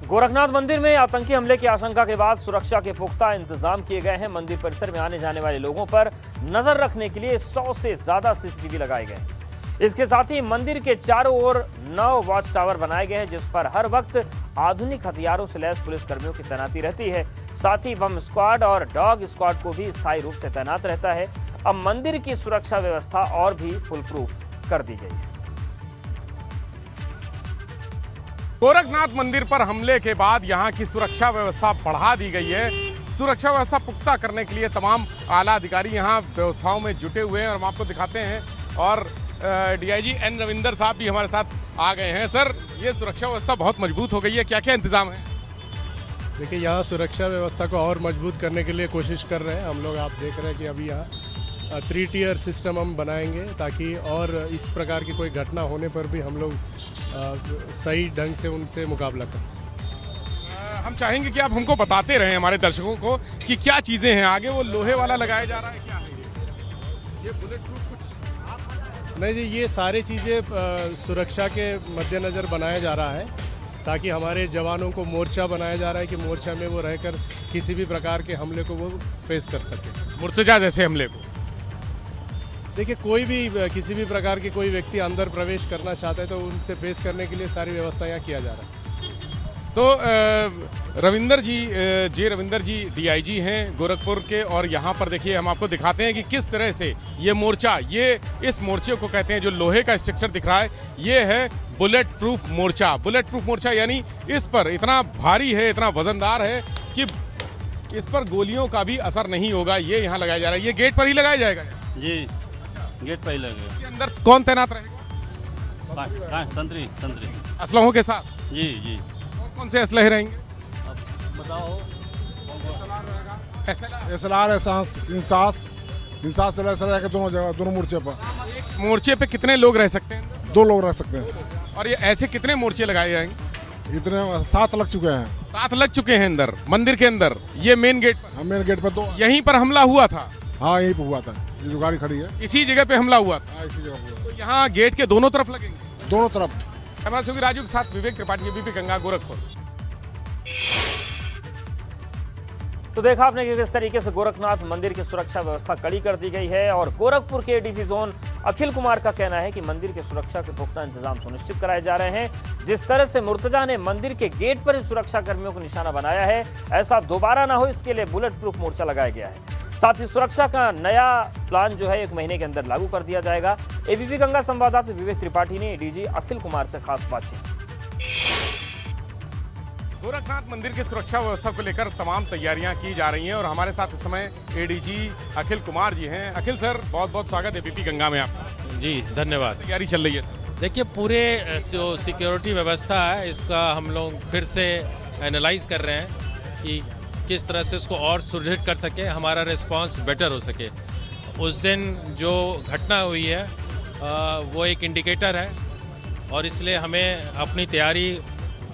गोरखनाथ मंदिर में आतंकी हमले की आशंका के बाद सुरक्षा के पुख्ता इंतजाम किए गए हैं। मंदिर परिसर में आने जाने वाले लोगों पर नजर रखने के लिए 100 से ज्यादा सीसीटीवी लगाए गए हैं। इसके साथ ही मंदिर के चारों ओर 9 वॉच टावर बनाए गए हैं, जिस पर हर वक्त आधुनिक हथियारों से लैस पुलिस कर्मियों की तैनाती रहती है। साथ ही बम स्क्वाड और डॉग स्क्वाड को भी स्थायी रूप से तैनात रहता है। अब मंदिर की सुरक्षा व्यवस्था और भी फुल प्रूफ कर दी गई है। गोरखनाथ मंदिर पर हमले के बाद यहां की सुरक्षा व्यवस्था बढ़ा दी गई है। सुरक्षा व्यवस्था पुख्ता करने के लिए तमाम आला अधिकारी यहां व्यवस्थाओं में जुटे हुए हैं और हम आपको दिखाते हैं। और डीआईजी एन रविंदर साहब भी हमारे साथ आ गए हैं। सर, ये सुरक्षा व्यवस्था बहुत मजबूत हो गई है, क्या क्या इंतजाम है? देखिए, यहाँ सुरक्षा व्यवस्था को और मजबूत करने के लिए कोशिश कर रहे हैं हम लोग। आप देख रहे हैं कि अभी यहाँ 3 टियर सिस्टम हम बनाएंगे, ताकि और इस प्रकार की कोई घटना होने पर भी हम लोग सही ढंग से उनसे मुकाबला कर सकें। हम चाहेंगे कि आप हमको बताते रहें, हमारे दर्शकों को, कि क्या चीज़ें हैं आगे। वो लोहे वाला लगाया जा रहा है, क्या है ये बुलेट प्रूफ कुछ? नहीं जी, ये सारी चीज़ें सुरक्षा के मद्देनज़र बनाया जा रहा है, ताकि हमारे जवानों को मोर्चा बनाया जा रहा है कि मोर्चा में वो रहकर किसी भी प्रकार के हमले को वो फेस कर सके। मुर्तजा जैसे हमले को? देखिए, कोई भी किसी भी प्रकार के कोई व्यक्ति अंदर प्रवेश करना चाहता है तो उनसे फेस करने के लिए सारी व्यवस्था यहाँ किया जा रहा है। तो रविंदर जी डीआईजी हैं गोरखपुर के, और यहाँ पर देखिए हम आपको दिखाते हैं कि किस तरह से ये मोर्चा, इस मोर्चे को कहते हैं, जो लोहे का स्ट्रक्चर दिख रहा है, ये है बुलेट प्रूफ मोर्चा। बुलेट प्रूफ मोर्चा यानी इस पर इतना भारी है, इतना वजनदार है कि इस पर गोलियों का भी असर नहीं होगा। ये यहाँ लगाया जा रहा है। ये गेट पर ही लगाया जाएगा जी, गेट पर ही लगेगा। इसके अंदर कौन तैनात रहेगा? संतरी असलहों के साथ? जी। कौन से असलहे रहेंगे? बताओ। SLR इंसास के दोनों जगह, दोनों मोर्चे पर। एक मोर्चे पे कितने लोग रह सकते हैं? 2 लोग रह सकते हैं। और ये ऐसे कितने मोर्चे लगाए जाएंगे? इतने 7 लग चुके हैं। 7 लग चुके हैं अंदर, मंदिर के अंदर। ये मेन गेट पर? मेन गेट पर 2। यहीं पर हमला हुआ था? हाँ, यहीं पर हुआ था। ये जो गाड़ी खड़ी है, इसी जगह पे हमला हुआ था? हाँ, इसी जगह हुआ। तो यहाँ गेट के दोनों तरफ लगेंगे? दोनों तरफ। कैमरा सहयोगी राजू के साथ विवेक त्रिपाठी, एबीपी गंगा, गोरखपुर। तो देखा आपने कि किस तरीके से गोरखनाथ मंदिर की सुरक्षा व्यवस्था कड़ी कर दी गई है। और गोरखपुर के एडीसी जोन अखिल कुमार का कहना है कि मंदिर की सुरक्षा के पुख्ता इंतजाम सुनिश्चित कराए जा रहे हैं। जिस तरह से मुर्तजा ने मंदिर के गेट पर सुरक्षा कर्मियों को निशाना बनाया है, ऐसा दोबारा ना हो, इसके लिए बुलेट प्रूफ मोर्चा लगाया गया है। साथ ही सुरक्षा का नया प्लान जो है 1 महीने के अंदर लागू कर दिया जाएगा। एबीपी गंगा संवाददाता विवेक त्रिपाठी ने एडीजी अखिल कुमार से खास बातचीत। गोरखनाथ मंदिर की सुरक्षा व्यवस्था को लेकर तमाम तैयारियां की जा रही हैं और हमारे साथ इस समय एडीजी अखिल कुमार जी हैं। अखिल सर, बहुत बहुत स्वागत है एबीपी गंगा में आपका। जी, धन्यवाद। तैयारी चल रही है सर? देखिए, पूरे जो सिक्योरिटी व्यवस्था है, इसका हम लोग फिर से एनालाइज कर रहे हैं कि किस तरह से उसको और सुदृढ़ कर सके, हमारा रिस्पांस बेटर हो सके। उस दिन जो घटना हुई है वो एक इंडिकेटर है, और इसलिए हमें अपनी तैयारी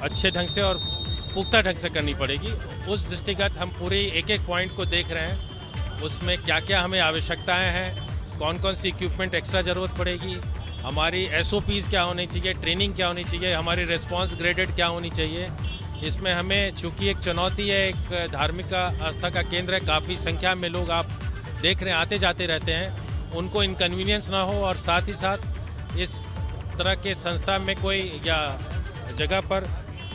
अच्छे ढंग से और पुख्ता ढंग से करनी पड़ेगी। उस दृष्टिगत हम पूरी एक पॉइंट को देख रहे हैं, उसमें क्या क्या हमें आवश्यकताएं हैं, कौन कौन सी इक्विपमेंट एक्स्ट्रा ज़रूरत पड़ेगी, हमारी SOPs क्या होनी चाहिए, ट्रेनिंग क्या होनी चाहिए, हमारी रिस्पांस ग्रेडेड क्या होनी चाहिए। इसमें हमें, चूँकि एक चुनौती है, एक धार्मिक आस्था का केंद्र है, काफ़ी संख्या में लोग आप देख रहे हैं आते जाते रहते हैं, उनको इनकन्वीनियंस ना हो, और साथ ही साथ इस तरह के संस्था में कोई या जगह पर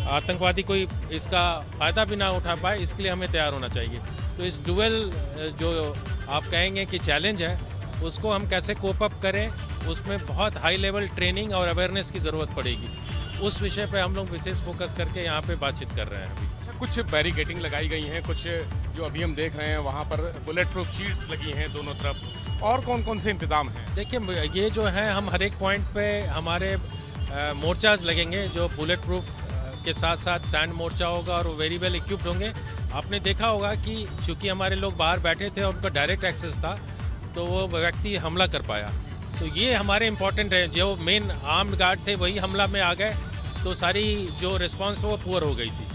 आतंकवादी कोई इसका फ़ायदा भी ना उठा पाए, इसके लिए हमें तैयार होना चाहिए। तो इस डुअल जो आप कहेंगे कि चैलेंज है, उसको हम कैसे कोप अप करें, उसमें बहुत हाई लेवल ट्रेनिंग और अवेयरनेस की ज़रूरत पड़ेगी। उस विषय पे हम लोग विशेष फोकस करके यहाँ पे बातचीत कर रहे हैं अभी। अच्छा, कुछ बैरिकेडिंग लगाई गई हैं, कुछ जो अभी हम देख रहे हैं वहाँ पर बुलेट प्रूफ शीट्स लगी हैं दोनों तरफ, और कौन कौन से इंतजाम हैं? देखिए, ये जो है, हम हर एक पॉइंट पे हमारे मोर्चाज लगेंगे, जो बुलेट प्रूफ के साथ साथ सैंड मोर्चा होगा, और वो वेरी वेल इक्विप्ड होंगे। आपने देखा होगा कि चूँकि हमारे लोग बाहर बैठे थे और उनका डायरेक्ट एक्सेस था, तो वो व्यक्ति हमला कर पाया। तो ये हमारे इम्पोर्टेंट है। जो मेन आर्म्ड गार्ड थे वही हमला में आ गए, तो सारी जो रिस्पांस वो पुअर हो गई थी।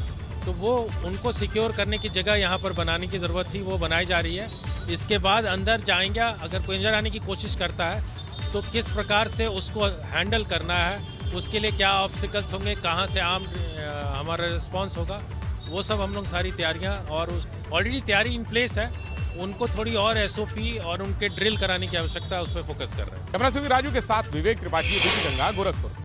तो वो उनको सिक्योर करने की जगह यहाँ पर बनाने की ज़रूरत थी, वो बनाई जा रही है। इसके बाद अंदर जाएंगे, अगर कोई अंदर आने की कोशिश करता है तो किस प्रकार से उसको हैंडल करना है, उसके लिए क्या ऑब्स्टिकल्स होंगे, कहाँ से हमारा रिस्पॉन्स होगा, वो सब हम लोग सारी तैयारियाँ और ऑलरेडी तैयारी इन प्लेस है, उनको थोड़ी और SOP और उनके ड्रिल कराने की आवश्यकता है, उस पर फोकस कर रहे हैं। कैमरा से राजू के साथ विवेक त्रिपाठी, गंगा, गोरखपुर।